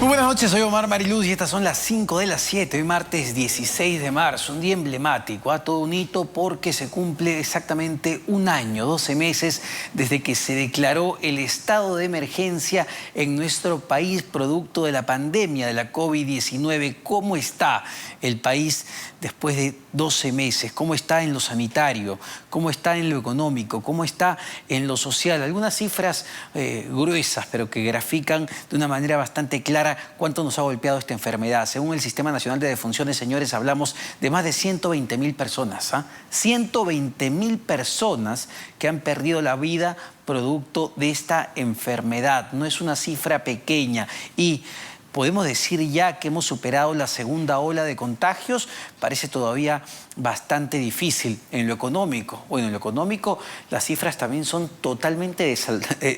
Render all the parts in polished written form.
Muy buenas noches, soy Omar Mariluz y estas son las 5 de las 7, hoy martes 16 de marzo, un día emblemático, todo un hito porque se cumple exactamente un año, 12 meses desde que se declaró el estado de emergencia en nuestro país producto de la pandemia de la COVID-19. ¿Cómo está el país después de 12 meses? ¿Cómo está en lo sanitario? ¿Cómo está en lo económico? ¿Cómo está en lo social? Algunas cifras gruesas, pero que grafican de una manera bastante clara cuánto nos ha golpeado esta enfermedad. Según el Sistema Nacional de Defunciones, señores, hablamos de más de 120.000 personas. 120.000 personas que han perdido la vida producto de esta enfermedad. No es una cifra pequeña y podemos decir ya que hemos superado la segunda ola de contagios. Parece todavía bastante difícil. En lo económico, bueno, en lo económico las cifras también son totalmente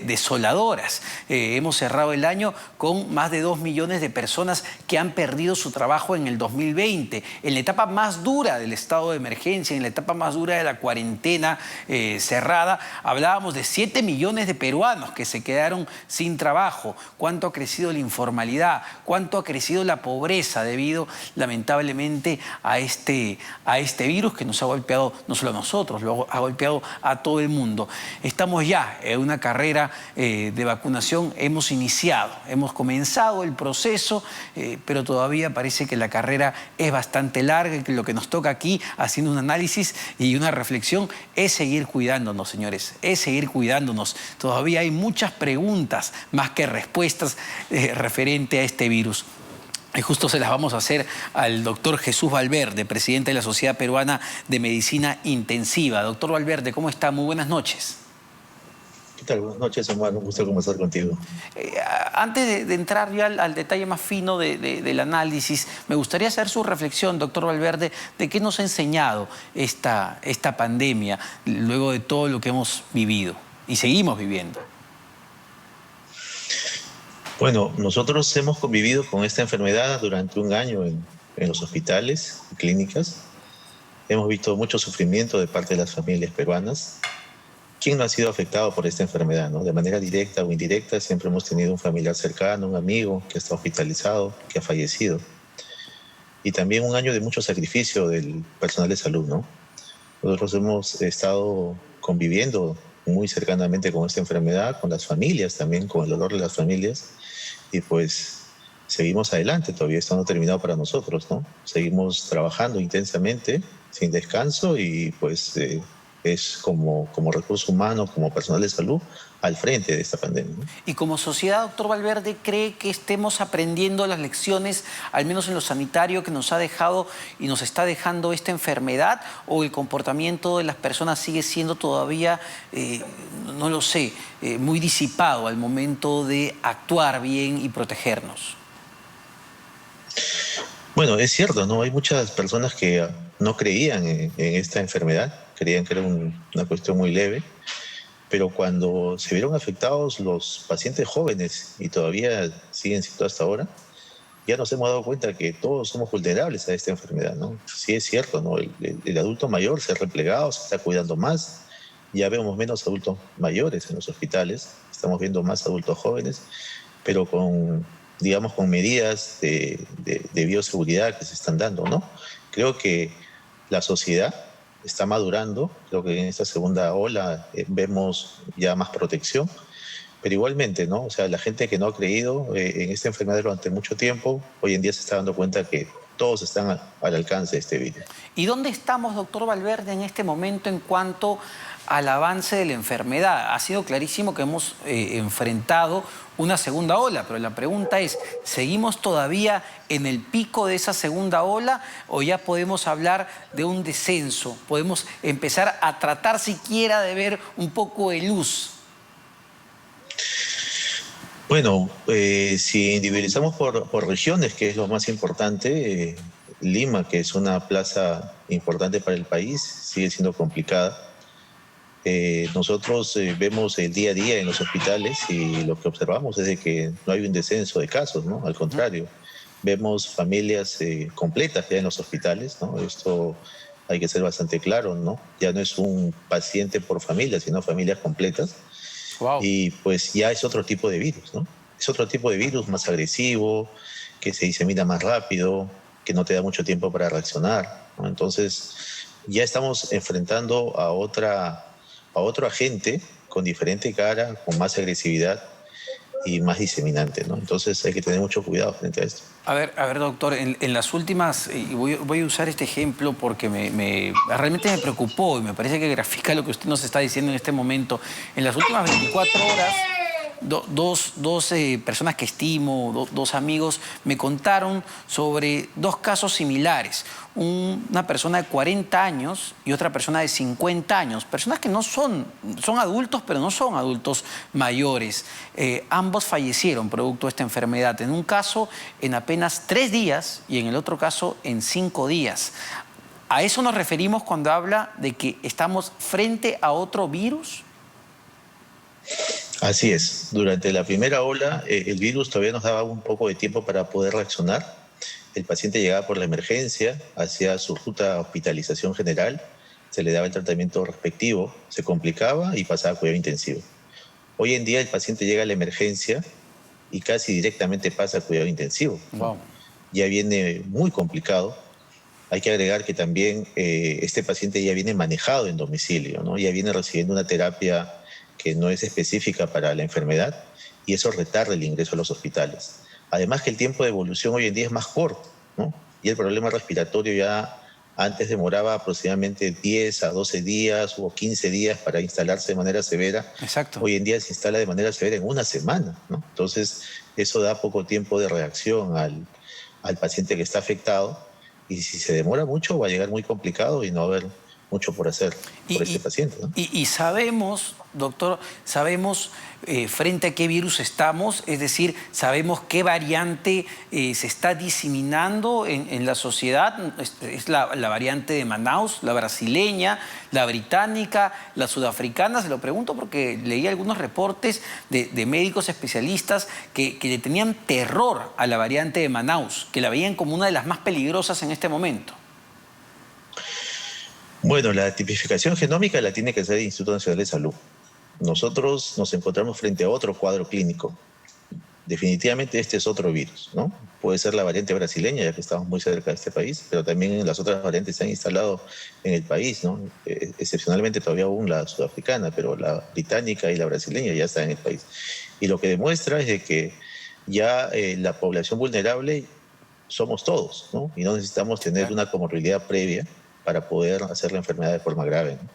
desoladoras. Hemos cerrado el año con más de 2 millones de personas que han perdido su trabajo en el 2020. En la etapa más dura del estado de emergencia, en la etapa más dura de la cuarentena cerrada, hablábamos de 7 millones de peruanos que se quedaron sin trabajo. ¿Cuánto ha crecido la informalidad? ¿Cuánto ha crecido la pobreza debido, lamentablemente, a este virus que nos ha golpeado no solo a nosotros, lo ha golpeado a todo el mundo? Estamos ya en una carrera de vacunación, hemos iniciado, hemos comenzado el proceso, pero todavía parece que la carrera es bastante larga y que lo que nos toca aquí, haciendo un análisis y una reflexión, es seguir cuidándonos, señores, es seguir cuidándonos. Todavía hay muchas preguntas más que respuestas referente a este virus. Y justo se las vamos a hacer al doctor Jesús Valverde, presidente de la Sociedad Peruana de Medicina Intensiva. Doctor Valverde, ¿cómo está? Muy buenas noches. ¿Qué tal? Buenas noches, Omar. Un gusto conversar contigo. Antes de entrar ya al detalle más fino del análisis, me gustaría hacer su reflexión, doctor Valverde, de qué nos ha enseñado esta pandemia luego de todo lo que hemos vivido y seguimos viviendo. Bueno, nosotros hemos convivido con esta enfermedad durante un año en los hospitales y clínicas. Hemos visto mucho sufrimiento de parte de las familias peruanas. ¿Quién no ha sido afectado por esta enfermedad, no? De manera directa o indirecta, siempre hemos tenido un familiar cercano, un amigo que está hospitalizado, que ha fallecido. Y también un año de mucho sacrificio del personal de salud, ¿no? Nosotros hemos estado conviviendo muy cercanamente con esta enfermedad, con las familias también, con el dolor de las familias. Y pues seguimos adelante, todavía esto no ha terminado para nosotros, ¿no? Seguimos trabajando intensamente, sin descanso y pues es como recurso humano, como personal de salud, al frente de esta pandemia, ¿no? Y como sociedad, doctor Valverde, ¿cree que estemos aprendiendo las lecciones, al menos en lo sanitario, que nos ha dejado y nos está dejando esta enfermedad? ¿O el comportamiento de las personas sigue siendo todavía, no lo sé, muy disipado al momento de actuar bien y protegernos? Bueno, es cierto, ¿no? Hay muchas personas que no creían en esta enfermedad, creían que era una cuestión muy leve. Pero cuando se vieron afectados los pacientes jóvenes, y todavía siguen siendo hasta ahora, ya nos hemos dado cuenta que todos somos vulnerables a esta enfermedad, ¿no? Sí es cierto, ¿no? El adulto mayor se ha replegado, se está cuidando más, ya vemos menos adultos mayores en los hospitales, estamos viendo más adultos jóvenes, pero con medidas de bioseguridad que se están dando, ¿no? Creo que la sociedad está madurando, creo que en esta segunda ola vemos ya más protección, pero igualmente, ¿no? O sea, la gente que no ha creído en esta enfermedad durante mucho tiempo, hoy en día se está dando cuenta que todos están al alcance de este virus. ¿Y dónde estamos, doctor Valverde, en este momento en cuanto al avance de la enfermedad? Ha sido clarísimo que hemos enfrentado una segunda ola, pero la pregunta es, ¿seguimos todavía en el pico de esa segunda ola o ya podemos hablar de un descenso? ¿Podemos empezar a tratar siquiera de ver un poco de luz? Bueno, si individualizamos por regiones, que es lo más importante, Lima, que es una plaza importante para el país, sigue siendo complicada. Nosotros vemos el día a día en los hospitales y lo que observamos es de que no hay un descenso de casos, ¿no? Al contrario, vemos familias completas ya en los hospitales, ¿no? Esto hay que ser bastante claro, ¿no? Ya no es un paciente por familia, sino familias completas. Wow. Y pues ya es otro tipo de virus, ¿no? Es otro tipo de virus más agresivo, que se disemina más rápido, que no te da mucho tiempo para reaccionar, ¿no? Entonces, ya estamos enfrentando a otro agente con diferente cara, con más agresividad y más diseminante, ¿no? Entonces hay que tener mucho cuidado frente a esto. A ver, doctor, en las últimas, y voy a usar este ejemplo porque realmente me preocupó y me parece que grafica lo que usted nos está diciendo en este momento. En las últimas 24 horas, dos personas que estimo, dos amigos, me contaron sobre dos casos similares. Una persona de 40 años y otra persona de 50 años. Personas que son adultos, pero no son adultos mayores. Ambos fallecieron producto de esta enfermedad. En un caso, en apenas 3 días y en el otro caso, en 5 días. ¿A eso nos referimos cuando habla de que estamos frente a otro virus? Así es. Durante la primera ola, el virus todavía nos daba un poco de tiempo para poder reaccionar. El paciente llegaba por la emergencia, hacía su ruta a hospitalización general, se le daba el tratamiento respectivo, se complicaba y pasaba a cuidado intensivo. Hoy en día el paciente llega a la emergencia y casi directamente pasa a cuidado intensivo. Wow. Ya viene muy complicado. Hay que agregar que también este paciente ya viene manejado en domicilio, ¿no? Ya viene recibiendo una terapia que no es específica para la enfermedad y eso retarda el ingreso a los hospitales. Además que el tiempo de evolución hoy en día es más corto, ¿no? Y el problema respiratorio ya antes demoraba aproximadamente 10 a 12 días o 15 días para instalarse de manera severa. Exacto. Hoy en día se instala de manera severa en una semana, ¿no? Entonces eso da poco tiempo de reacción al paciente que está afectado y si se demora mucho va a llegar muy complicado y no va a haber mucho por hacer por este paciente, ¿no? Y sabemos, doctor, sabemos frente a qué virus estamos, es decir, sabemos qué variante se está diseminando en la sociedad. Es la variante de Manaus, la brasileña, la británica, la sudafricana. Se lo pregunto porque leí algunos reportes de médicos especialistas que le tenían terror a la variante de Manaus, que la veían como una de las más peligrosas en este momento. Bueno, la tipificación genómica la tiene que hacer el Instituto Nacional de Salud. Nosotros nos encontramos frente a otro cuadro clínico. Definitivamente este es otro virus, ¿no? Puede ser la variante brasileña, ya que estamos muy cerca de este país, pero también las otras variantes se han instalado en el país, ¿no? Excepcionalmente todavía aún la sudafricana, pero la británica y la brasileña ya están en el país. Y lo que demuestra es de que ya la población vulnerable somos todos, ¿no? Y no necesitamos tener una comorbilidad previa para poder hacer la enfermedad de forma grave, ¿no?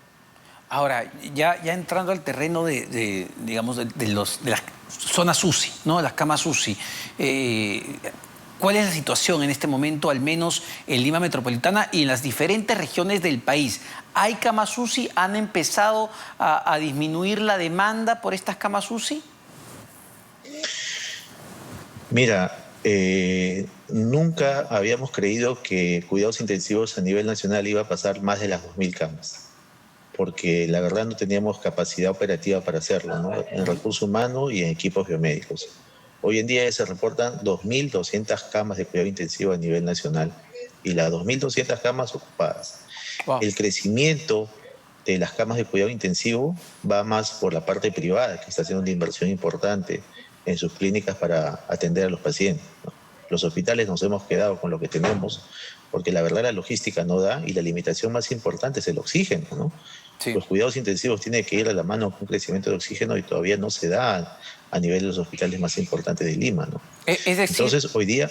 Ahora, ya entrando al terreno digamos, de las zonas UCI, ¿no? Las camas UCI, ¿cuál es la situación en este momento, al menos en Lima Metropolitana y en las diferentes regiones del país? ¿Hay camas UCI? ¿Han empezado a disminuir la demanda por estas camas UCI? Mira, nunca habíamos creído que cuidados intensivos a nivel nacional iba a pasar más de las 2.000 camas, porque la verdad no teníamos capacidad operativa para hacerlo, ¿no? En recurso humano y en equipos biomédicos. Hoy en día se reportan 2.200 camas de cuidado intensivo a nivel nacional y las 2.200 camas ocupadas. Wow. El crecimiento de las camas de cuidado intensivo va más por la parte privada, que está haciendo una inversión importante en sus clínicas para atender a los pacientes, ¿no? Los hospitales nos hemos quedado con lo que tenemos porque la verdad la logística no da y la limitación más importante es el oxígeno, ¿no? Sí. Los cuidados intensivos tienen que ir a la mano con un crecimiento de oxígeno y todavía no se da a nivel de los hospitales más importantes de Lima, ¿no? Es decir, entonces hoy día...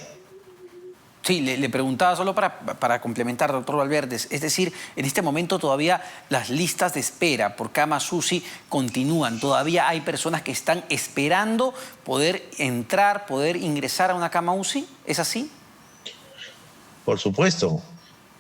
Sí, le preguntaba solo para complementar, doctor Valverde. Es decir, en este momento todavía las listas de espera por camas UCI continúan. Todavía hay personas que están esperando poder entrar, poder ingresar a una cama UCI. ¿Es así? Por supuesto.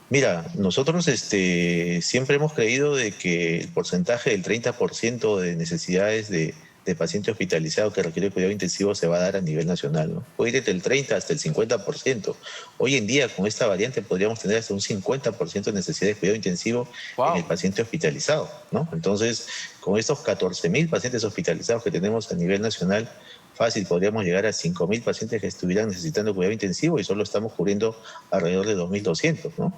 Mira, nosotros siempre hemos creído de que el porcentaje del 30% de necesidades de paciente hospitalizado que requiere cuidado intensivo se va a dar a nivel nacional, ¿no? Puede ir desde el 30 hasta el 50%. Hoy en día, con esta variante, podríamos tener hasta un 50% de necesidad de cuidado intensivo en el paciente hospitalizado, ¿no? Entonces, con estos 14.000 pacientes hospitalizados que tenemos a nivel nacional, fácil, podríamos llegar a 5.000 pacientes que estuvieran necesitando cuidado intensivo y solo estamos cubriendo alrededor de 2.200, ¿no?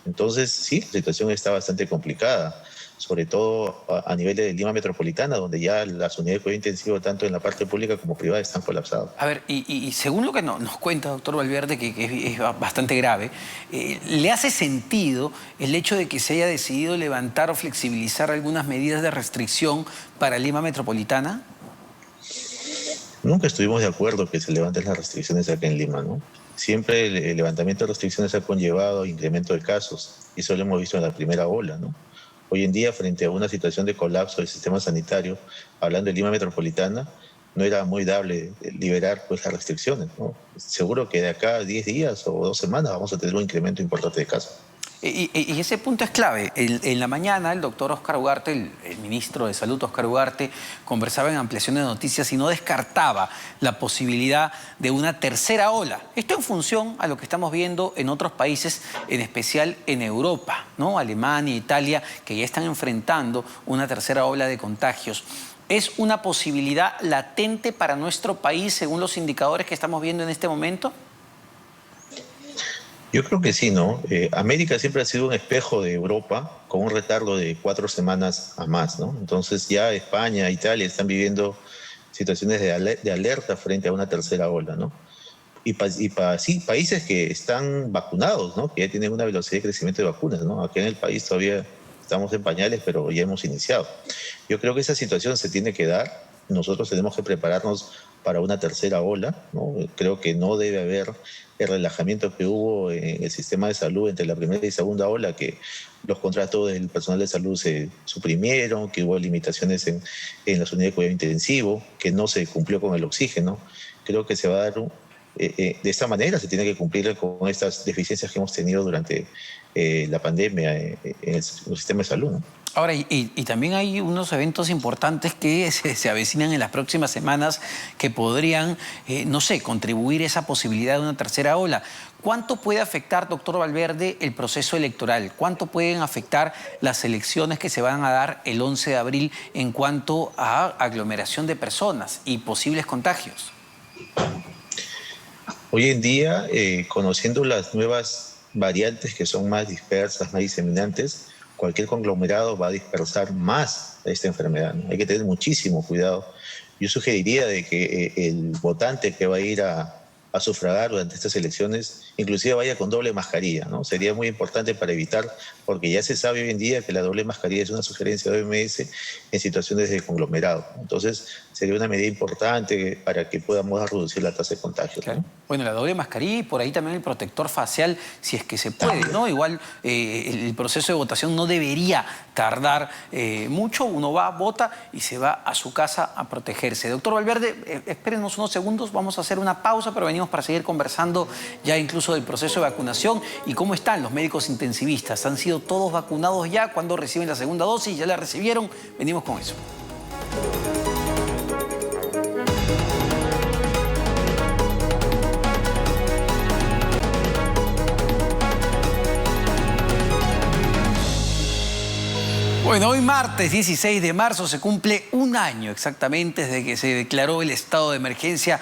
Entonces, sí, la situación está bastante complicada. sobre todo a nivel de Lima Metropolitana, donde ya las unidades de cuidado intensivo, tanto en la parte pública como privada, están colapsadas. A ver, y según lo que nos cuenta, doctor Valverde, que es bastante grave, ¿le hace sentido el hecho de que se haya decidido levantar o flexibilizar algunas medidas de restricción para Lima Metropolitana? Nunca estuvimos de acuerdo que se levanten las restricciones acá en Lima, ¿no? Siempre el levantamiento de restricciones ha conllevado incremento de casos, y eso lo hemos visto en la primera ola, ¿no? Hoy en día, frente a una situación de colapso del sistema sanitario, hablando de Lima Metropolitana, no era muy dable liberar pues, las restricciones, ¿no? Seguro que de acá a 10 días o 2 semanas vamos a tener un incremento importante de casos. Y ese punto es clave. En la mañana el doctor Óscar Ugarte, el ministro de Salud Óscar Ugarte, conversaba en Ampliación de Noticias y no descartaba la posibilidad de una tercera ola. Esto en función a lo que estamos viendo en otros países, en especial en Europa, ¿no? Alemania, Italia, que ya están enfrentando una tercera ola de contagios. ¿Es una posibilidad latente para nuestro país según los indicadores que estamos viendo en este momento? Yo creo que sí, ¿no? América siempre ha sido un espejo de Europa con un retardo de 4 semanas a más, ¿no? Entonces ya España, Italia están viviendo situaciones de alerta frente a una tercera ola, ¿no? Sí, países que están vacunados, ¿no? Que ya tienen una velocidad de crecimiento de vacunas, ¿no? Aquí en el país todavía estamos en pañales, pero ya hemos iniciado. Yo creo que esa situación se tiene que dar. Nosotros tenemos que prepararnos para una tercera ola, ¿no? Creo que no debe haber el relajamiento que hubo en el sistema de salud entre la primera y segunda ola, que los contratos del personal de salud se suprimieron, que hubo limitaciones en las unidades de cuidado intensivo, que no se cumplió con el oxígeno. Creo que se va a dar de esta manera, se tiene que cumplir con estas deficiencias que hemos tenido durante la pandemia en el sistema de salud, ¿no? Ahora, y también hay unos eventos importantes que se avecinan en las próximas semanas que podrían, no sé, contribuir a esa posibilidad de una tercera ola. ¿Cuánto puede afectar, doctor Valverde, el proceso electoral? ¿Cuánto pueden afectar las elecciones que se van a dar el 11 de abril en cuanto a aglomeración de personas y posibles contagios? Hoy en día, conociendo las nuevas variantes que son más dispersas, más diseminantes, cualquier conglomerado va a dispersar más esta enfermedad, ¿no? Hay que tener muchísimo cuidado. Yo sugeriría de que el votante que va a ir a sufragar durante estas elecciones, inclusive vaya con doble mascarilla, ¿no? Sería muy importante para evitar, porque ya se sabe hoy en día que la doble mascarilla es una sugerencia de OMS en situaciones de conglomerado. Entonces, sería una medida importante para que podamos reducir la tasa de contagio, Claro. ¿no? Bueno, la doble mascarilla y por ahí también el protector facial, si es que se puede, ¿no? Igual el proceso de votación no debería tardar mucho. Uno va, vota y se va a su casa a protegerse. Doctor Valverde, espérenos unos segundos, vamos a hacer una pausa, pero venimos para seguir conversando ya incluso del proceso de vacunación y cómo están los médicos intensivistas. ¿Han sido todos vacunados ya? ¿Cuándo reciben la segunda dosis? ¿Ya la recibieron? Venimos con eso. Bueno, hoy martes 16 de marzo se cumple un año exactamente desde que se declaró el estado de emergencia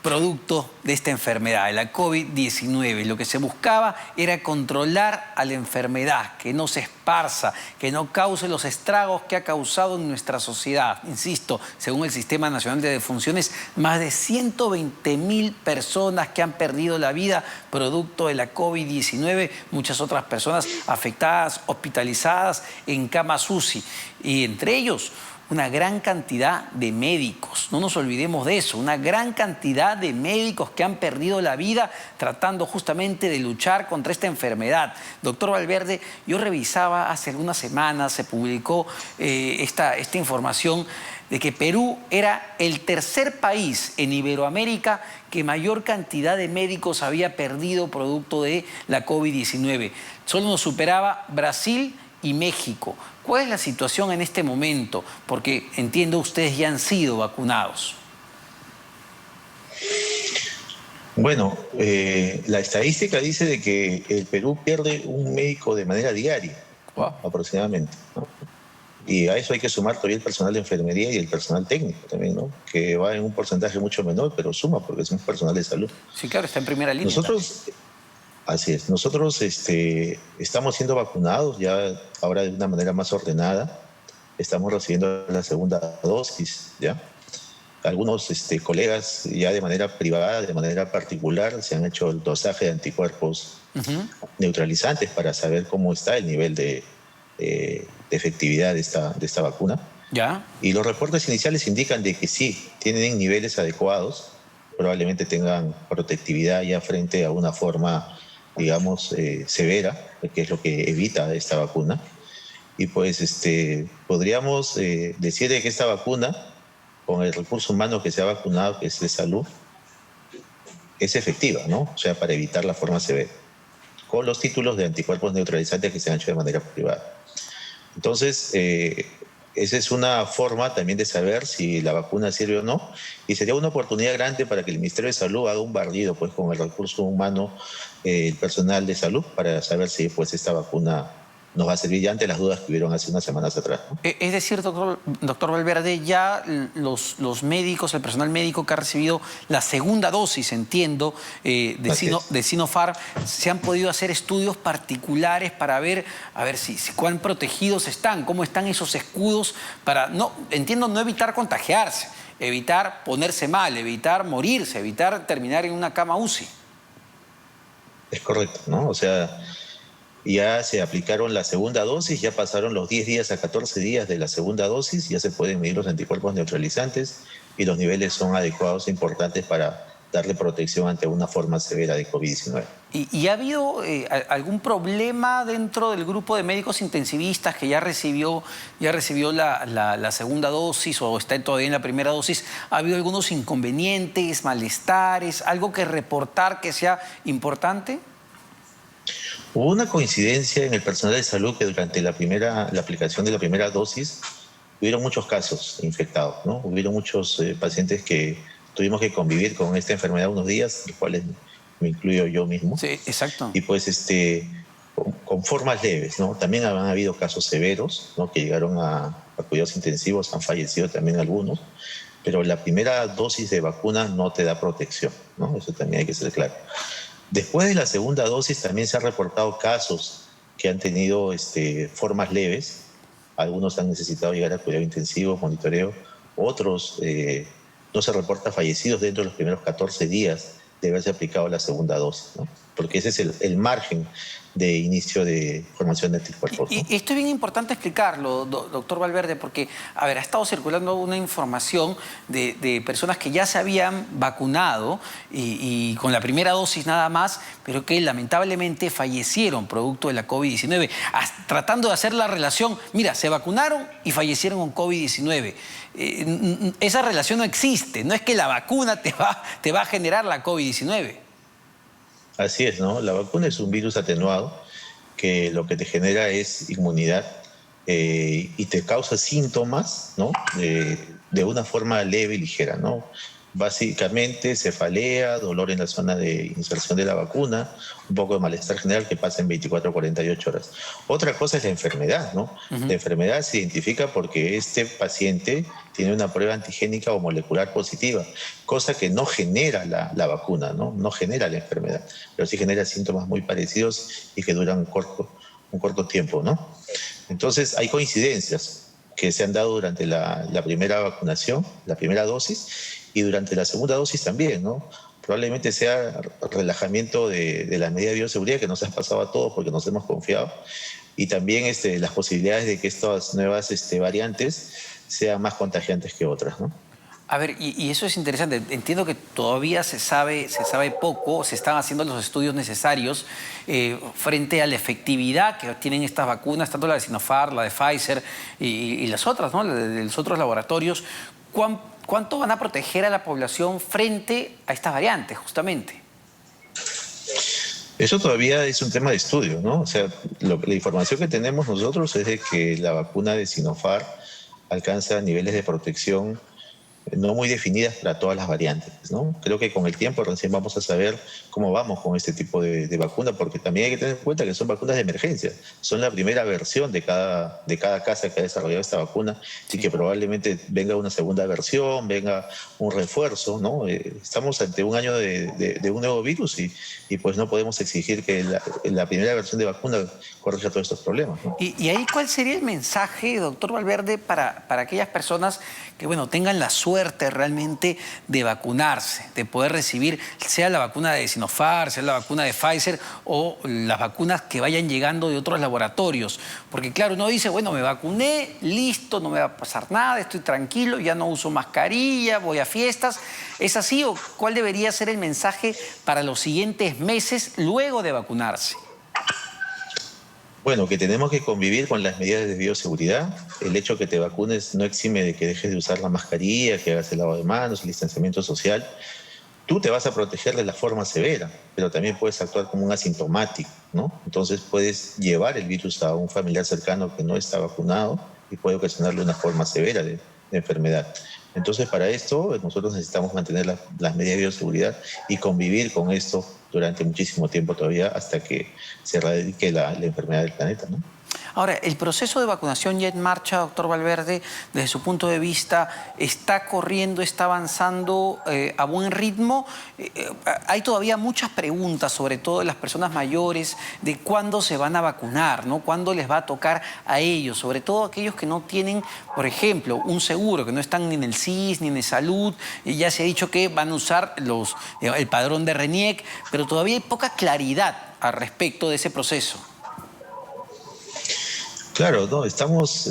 producto de esta enfermedad, de la COVID-19. Lo que se buscaba era controlar a la enfermedad, que no se esparza, que no cause los estragos que ha causado en nuestra sociedad. Insisto, según el Sistema Nacional de Defunciones, más de 120.000 personas que han perdido la vida producto de la COVID-19, muchas otras personas afectadas, hospitalizadas en camas UCI, y entre ellos una gran cantidad de médicos. No nos olvidemos de eso, una gran cantidad de médicos que han perdido la vida tratando justamente de luchar contra esta enfermedad. Doctor Valverde, yo revisaba hace algunas semanas, se publicó esta información de que Perú era el tercer país en Iberoamérica que mayor cantidad de médicos había perdido producto de la COVID-19. Solo nos superaba Brasil y México. ¿Cuál es la situación en este momento? Porque entiendo ustedes ya han sido vacunados. Bueno, la estadística dice de que el Perú pierde un médico de manera diaria, ¿no? Aproximadamente, ¿no? Y a eso hay que sumar todavía el personal de enfermería y el personal técnico también, ¿no? Que va en un porcentaje mucho menor, pero suma porque es un personal de salud. Sí, claro, está en primera línea. Así es. Nosotros estamos siendo vacunados ya ahora de una manera más ordenada. Estamos recibiendo la segunda dosis, ¿ya? Algunos colegas ya de manera privada, de manera particular, se han hecho el dosaje de anticuerpos neutralizantes para saber cómo está el nivel de efectividad de esta vacuna. ¿Ya? Y los reportes iniciales indican de que sí, tienen niveles adecuados, probablemente tengan protectividad ya frente a una forma, digamos, severa, que es lo que evita esta vacuna. Y pues podríamos decir de que esta vacuna, con el recurso humano que se ha vacunado, que es de salud, es efectiva, ¿no? O sea, para evitar la forma severa, con los títulos de anticuerpos neutralizantes que se han hecho de manera privada. Entonces, esa es una forma también de saber si la vacuna sirve o no, y sería una oportunidad grande para que el Ministerio de Salud haga un barrido pues, con el recurso humano, el personal de salud, para saber si pues, esta vacuna nos va a servir ya ante las dudas que hubieron hace unas semanas atrás, ¿no? Es decir, doctor Valverde, ya los médicos, el personal médico que ha recibido la segunda dosis, entiendo, de Sinopharm, se han podido hacer estudios particulares para ver, si cuán protegidos están, cómo están esos escudos para, no evitar contagiarse, evitar ponerse mal, evitar morirse, evitar terminar en una cama UCI. Es correcto, ¿no? O sea, ya se aplicaron la segunda dosis, ya pasaron los 10 días a 14 días de la segunda dosis, ya se pueden medir los anticuerpos neutralizantes y los niveles son adecuados e importantes para darle protección ante una forma severa de COVID-19. ¿Y ha habido algún problema dentro del grupo de médicos intensivistas que ya recibió la segunda dosis o está todavía en la primera dosis? ¿Ha habido algunos inconvenientes, malestares, algo que reportar que sea importante? Hubo una coincidencia en el personal de salud que durante la aplicación de la primera dosis hubieron muchos casos infectados, ¿no? Hubieron muchos pacientes que tuvimos que convivir con esta enfermedad unos días, los cuales me incluyo yo mismo. Sí, exacto. Y pues con formas leves, ¿no? También han habido casos severos, ¿no? Que llegaron a cuidados intensivos, han fallecido también algunos, pero la primera dosis de vacuna no te da protección, ¿no? Eso también hay que ser claro. Después de la segunda dosis también se han reportado casos que han tenido formas leves. Algunos han necesitado llegar a cuidado intensivo, monitoreo. Otros no se reporta fallecidos dentro de los primeros 14 días de haberse aplicado la segunda dosis, ¿no? Porque ese es el margen de inicio de formación de anticuerpos, ¿no? Y esto es bien importante explicarlo, doctor Valverde, porque, ha estado circulando una información de personas que ya se habían vacunado y con la primera dosis nada más, pero que lamentablemente fallecieron producto de la COVID-19. Tratando de hacer la relación, mira, se vacunaron y fallecieron con COVID-19. Esa relación no existe, no es que la vacuna te va a generar la COVID-19. Así es, ¿no? La vacuna es un virus atenuado que lo que te genera es inmunidad y te causa síntomas, ¿no? De una forma leve y ligera, ¿no? Básicamente cefalea, dolor en la zona de inserción de la vacuna, un poco de malestar general que pasa en 24 a 48 horas. Otra cosa es la enfermedad, ¿no? La enfermedad se identifica porque este paciente tiene una prueba antigénica o molecular positiva, cosa que no genera la vacuna, ¿no? No genera la enfermedad, pero sí genera síntomas muy parecidos y que duran un corto tiempo, ¿no? Entonces hay coincidencias que se han dado durante la primera vacunación, la primera dosis, y durante la segunda dosis también, ¿no? Probablemente sea relajamiento de la medida de bioseguridad que nos ha pasado a todos porque nos hemos confiado, y también las posibilidades de que estas nuevas variantes sean más contagiantes que otras, ¿no? Y eso es interesante. Entiendo que todavía se sabe poco, se están haciendo los estudios necesarios frente a la efectividad que tienen estas vacunas, tanto la de Sinopharm, la de Pfizer y las otras, ¿no? De los otros laboratorios. ¿Cuánto van a proteger a la población frente a estas variantes, justamente? Eso todavía es un tema de estudio, ¿no? O sea, la información que tenemos nosotros es de que la vacuna de Sinopharm alcanza niveles de protección no muy definidas para todas las variantes, ¿no? Creo que con el tiempo recién vamos a saber cómo vamos con este tipo de vacuna, porque también hay que tener en cuenta que son vacunas de emergencia, son la primera versión de cada casa que ha desarrollado esta vacuna y que probablemente venga una segunda versión, venga un refuerzo, ¿no? Estamos ante un año de un nuevo virus y pues no podemos exigir que la primera versión de vacuna corrija todos estos problemas, ¿no? Y ahí, ¿cuál sería el mensaje, doctor Valverde, para aquellas personas que, bueno, tengan la suerte realmente de vacunarse, de poder recibir, sea la vacuna de Sinopharm, sea la vacuna de Pfizer o las vacunas que vayan llegando de otros laboratorios? Porque, claro, uno dice, bueno, me vacuné, listo, no me va a pasar nada, estoy tranquilo, ya no uso mascarilla, voy a fiestas. ¿Es así o cuál debería ser el mensaje para los siguientes meses luego de vacunarse? Bueno, que tenemos que convivir con las medidas de bioseguridad. El hecho que te vacunes no exime de que dejes de usar la mascarilla, que hagas el lavado de manos, el distanciamiento social. Tú te vas a proteger de la forma severa, pero también puedes actuar como un asintomático, ¿no? Entonces puedes llevar el virus a un familiar cercano que no está vacunado y puede ocasionarle una forma severa de enfermedad. Entonces, para esto, nosotros necesitamos mantener las medidas de bioseguridad y convivir con esto durante muchísimo tiempo todavía hasta que se erradique la enfermedad del planeta, ¿no? Ahora, el proceso de vacunación ya en marcha, doctor Valverde, desde su punto de vista, ¿está corriendo, está avanzando a buen ritmo? Hay todavía muchas preguntas, sobre todo de las personas mayores, de cuándo se van a vacunar, ¿no? ¿Cuándo les va a tocar a ellos? Sobre todo aquellos que no tienen, por ejemplo, un seguro, que no están ni en el SIS ni en el Salud. Ya se ha dicho que van a usar el padrón de RENIEC, pero todavía hay poca claridad al respecto de ese proceso. Claro, no, estamos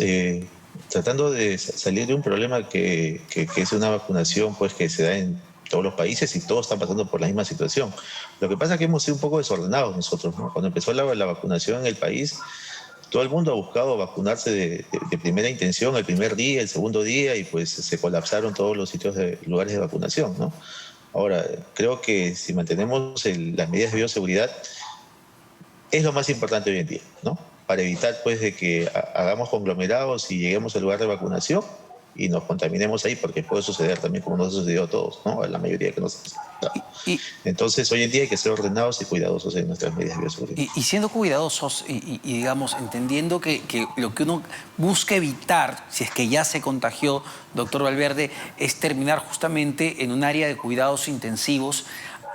tratando de salir de un problema que es una vacunación pues, que se da en todos los países y todos están pasando por la misma situación. Lo que pasa es que hemos sido un poco desordenados nosotros, ¿no? Cuando empezó la vacunación en el país, todo el mundo ha buscado vacunarse de primera intención, el primer día, el segundo día, y pues se colapsaron todos los lugares de vacunación, ¿no? Ahora, creo que si mantenemos las medidas de bioseguridad, es lo más importante hoy en día, ¿no? Para evitar pues de que hagamos conglomerados y lleguemos al lugar de vacunación y nos contaminemos ahí, porque puede suceder también como nos ha sucedido a todos, ¿no? A la mayoría que nos ha sucedido. Entonces, hoy en día hay que ser ordenados y cuidadosos en nuestras medidas de bioseguridad. Y siendo cuidadosos y digamos, entendiendo que lo que uno busca evitar, si es que ya se contagió, doctor Valverde, es terminar justamente en un área de cuidados intensivos,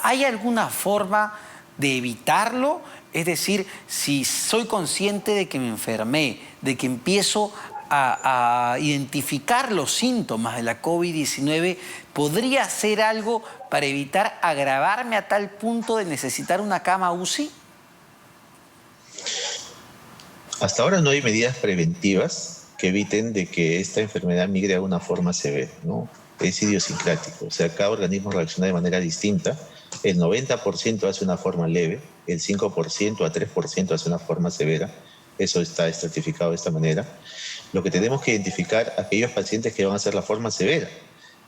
¿hay alguna forma de evitarlo? Es decir, si soy consciente de que me enfermé, de que empiezo a identificar los síntomas de la COVID-19, ¿podría hacer algo para evitar agravarme a tal punto de necesitar una cama UCI? Hasta ahora no hay medidas preventivas que eviten de que esta enfermedad migre a una forma severa, ¿no? Es idiosincrático, o sea, cada organismo reacciona de manera distinta. El 90% hace una forma leve, el 5% a 3% hace una forma severa. Eso está estratificado de esta manera. Lo que tenemos que identificar aquellos pacientes que van a hacer la forma severa.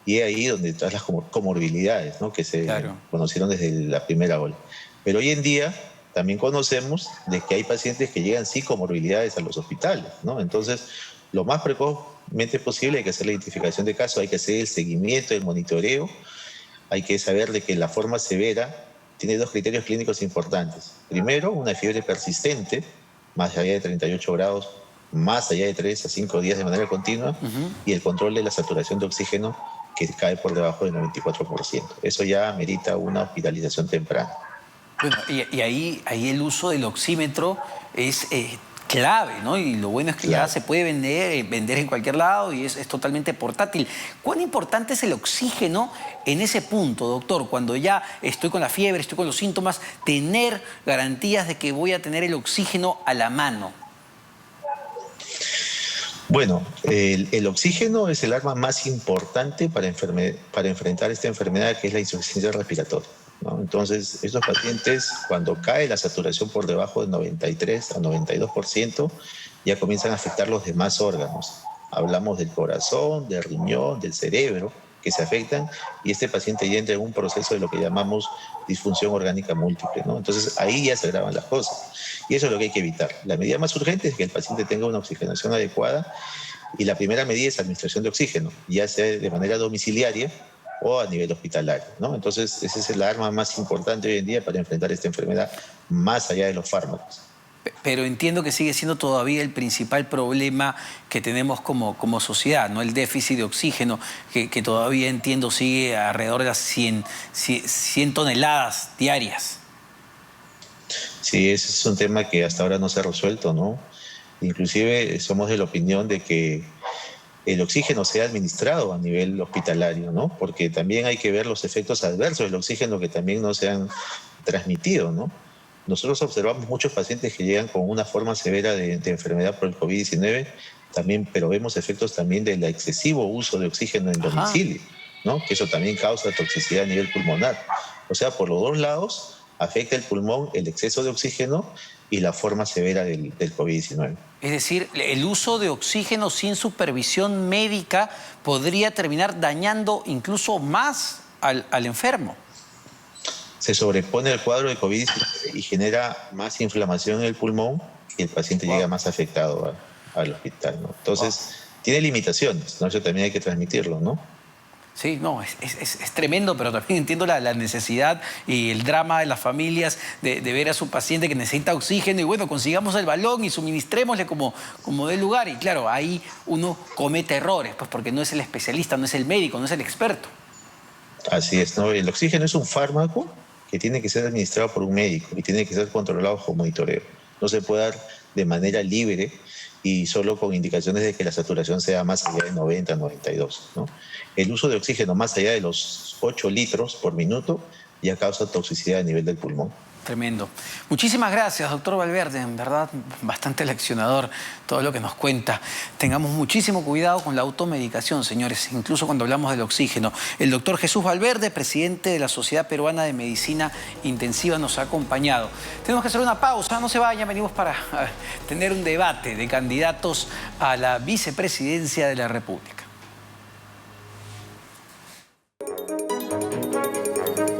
Y es ahí donde están las comorbilidades, ¿no? Que se conocieron desde la primera ola. Pero hoy en día también conocemos de que hay pacientes que llegan sin comorbilidades a los hospitales, ¿no? Entonces, lo más precozmente posible hay que hacer la identificación de casos, hay que hacer el seguimiento, el monitoreo. Hay que saber de que la forma severa tiene dos criterios clínicos importantes. Primero, una fiebre persistente, más allá de 38 grados, más allá de 3 a 5 días de manera continua, y el control de la saturación de oxígeno que cae por debajo del 94%. Eso ya amerita una hospitalización temprana. Bueno, y ahí el uso del oxímetro es clave, ¿no? Y lo bueno es que ya se puede vender en cualquier lado y es totalmente portátil. ¿Cuán importante es el oxígeno en ese punto, doctor? Cuando ya estoy con la fiebre, estoy con los síntomas, tener garantías de que voy a tener el oxígeno a la mano. Bueno, el oxígeno es el arma más importante para enfrentar esta enfermedad, que es la insuficiencia respiratoria, ¿no? Entonces, estos pacientes, cuando cae la saturación por debajo del 93 a 92%, ya comienzan a afectar los demás órganos. Hablamos del corazón, del riñón, del cerebro, que se afectan, y este paciente ya entra en un proceso de lo que llamamos disfunción orgánica múltiple, ¿no? Entonces, ahí ya se agravan las cosas. Y eso es lo que hay que evitar. La medida más urgente es que el paciente tenga una oxigenación adecuada Y la primera medida es administración de oxígeno, ya sea de manera domiciliaria o a nivel hospitalario, ¿no? Entonces, esa es el arma más importante hoy en día para enfrentar esta enfermedad, más allá de los fármacos. Pero entiendo que sigue siendo todavía el principal problema que tenemos como sociedad, ¿no? El déficit de oxígeno, que todavía entiendo sigue alrededor de las 100 toneladas diarias. Sí, ese es un tema que hasta ahora no se ha resuelto, ¿no? Inclusive somos de la opinión de que el oxígeno sea administrado a nivel hospitalario, ¿no? Porque también hay que ver los efectos adversos del oxígeno que también no se han transmitido, ¿no? Nosotros observamos muchos pacientes que llegan con una forma severa de enfermedad por el COVID-19, también, pero vemos efectos también del excesivo uso de oxígeno en domicilio, ¿no? Que eso también causa toxicidad a nivel pulmonar. O sea, por los dos lados afecta el pulmón, el exceso de oxígeno y la forma severa del COVID-19. Es decir, el uso de oxígeno sin supervisión médica podría terminar dañando incluso más al enfermo. Se sobrepone el cuadro de COVID y genera más inflamación en el pulmón y el paciente llega más afectado al hospital, ¿no? Entonces, tiene limitaciones, ¿no? Eso también hay que transmitirlo, ¿no? Sí, no, es tremendo, pero también entiendo la necesidad y el drama de las familias de ver a su paciente que necesita oxígeno y bueno, consigamos el balón y suministrémosle como dé lugar. Y claro, ahí uno comete errores, pues porque no es el especialista, no es el médico, no es el experto. Así es, ¿no? El oxígeno es un fármaco que tiene que ser administrado por un médico y tiene que ser controlado con monitoreo. No se puede dar de manera libre y solo con indicaciones de que la saturación sea más allá de 90, 92, ¿no? El uso de oxígeno más allá de los 8 litros por minuto ya causa toxicidad a nivel del pulmón. Tremendo. Muchísimas gracias, doctor Valverde. En verdad, bastante leccionador todo lo que nos cuenta. Tengamos muchísimo cuidado con la automedicación, señores, incluso cuando hablamos del oxígeno. El doctor Jesús Valverde, presidente de la Sociedad Peruana de Medicina Intensiva, nos ha acompañado. Tenemos que hacer una pausa, no se vayan, venimos para tener un debate de candidatos a la vicepresidencia de la República.